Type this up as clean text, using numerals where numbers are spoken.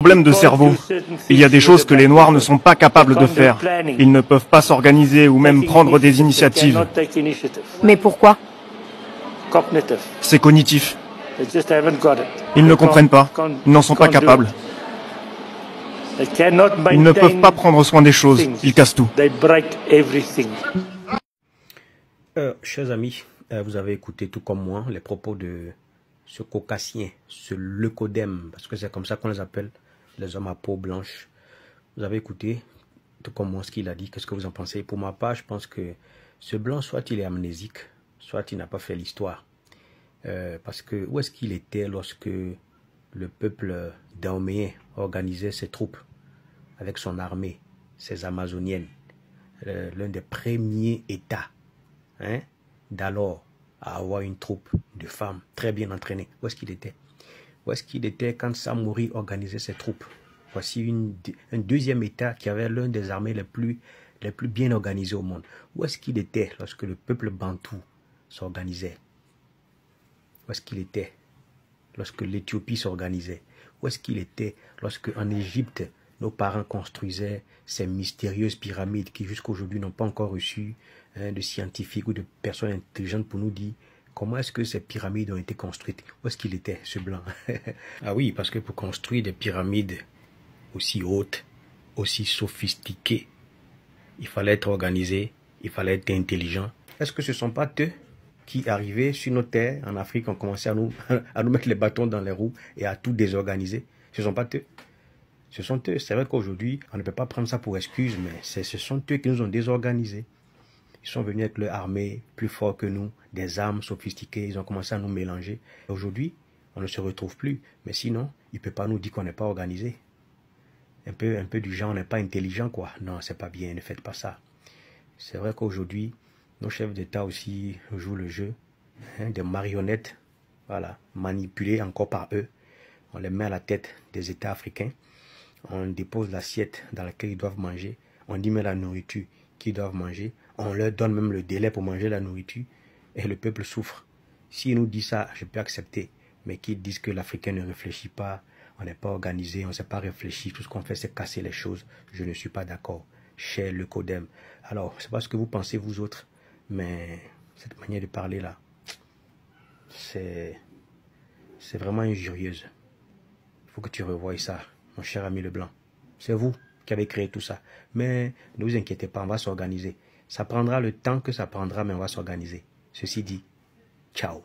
Problème de cerveau. Il y a des choses que les Noirs ne sont pas capables de faire. Ils ne peuvent pas s'organiser ou même prendre des initiatives. Mais pourquoi? C'est cognitif. Ils ne comprennent pas. Ils n'en sont pas capables. Ils ne peuvent pas prendre soin des choses. Ils cassent tout. Chers amis, vous avez écouté tout comme moi les propos de ce caucasien, ce leucodème, parce que c'est comme ça qu'on les appelle, les hommes à peau blanche. Vous avez écouté tout comme moi ce qu'il a dit. Qu'est-ce que vous en pensez? Pour ma part, je pense que ce blanc, soit il est amnésique, soit il n'a pas fait l'histoire. Parce que où est-ce qu'il était lorsque le peuple dahoméen organisait ses troupes avec son armée, ses amazoniennes, l'un des premiers États d'alors à avoir une troupe de femmes très bien entraînées. Où est-ce qu'il était? Où est-ce qu'il était quand Samori organisait ses troupes? Voici un deuxième État qui avait l'un des armées les plus bien organisées au monde. Où est-ce qu'il était lorsque le peuple bantou s'organisait? Où est-ce qu'il était lorsque l'Éthiopie s'organisait? Où est-ce qu'il était lorsque en Égypte, nos parents construisaient ces mystérieuses pyramides qui jusqu'à aujourd'hui n'ont pas encore reçu de scientifiques ou de personnes intelligentes pour nous dire comment est-ce que ces pyramides ont été construites? Où est-ce qu'il était, ce blanc? Ah oui, parce que pour construire des pyramides aussi hautes, aussi sophistiquées, il fallait être organisé, il fallait être intelligent. Est-ce que ce ne sont pas eux qui, arrivaient sur nos terres en Afrique, ont commencé à nous mettre les bâtons dans les roues et à tout désorganiser? Ce ne sont pas eux. Ce sont eux. C'est vrai qu'aujourd'hui, on ne peut pas prendre ça pour excuse, mais ce sont eux qui nous ont désorganisés. Ils sont venus avec leur armée plus fort que nous, des armes sophistiquées, ils ont commencé à nous mélanger. Aujourd'hui, on ne se retrouve plus. Mais sinon, il ne peut pas nous dire qu'on n'est pas organisé. Un peu du genre, on n'est pas intelligent, quoi. Non, c'est pas bien, ne faites pas ça. C'est vrai qu'aujourd'hui, nos chefs d'État aussi jouent le jeu, des marionnettes, voilà, manipulées encore par eux. On les met à la tête des États africains. On dépose l'assiette dans laquelle ils doivent manger. On dit mais la nourriture qu'ils doivent manger. On leur donne même le délai pour manger la nourriture. Et le peuple souffre. S'ils nous disent ça, je peux accepter. Mais qu'ils disent que l'Africain ne réfléchit pas, on n'est pas organisé, on ne sait pas réfléchir, tout ce qu'on fait c'est casser les choses. Je ne suis pas d'accord. Cher leucodème. Alors, c'est pas ce que vous pensez vous autres. Mais cette manière de parler là, c'est vraiment injurieuse. Il faut que tu revoies ça, mon cher ami Leblanc. C'est vous qui avez créé tout ça. Mais ne vous inquiétez pas, on va s'organiser. Ça prendra le temps que ça prendra, mais on va s'organiser. Ceci dit, ciao.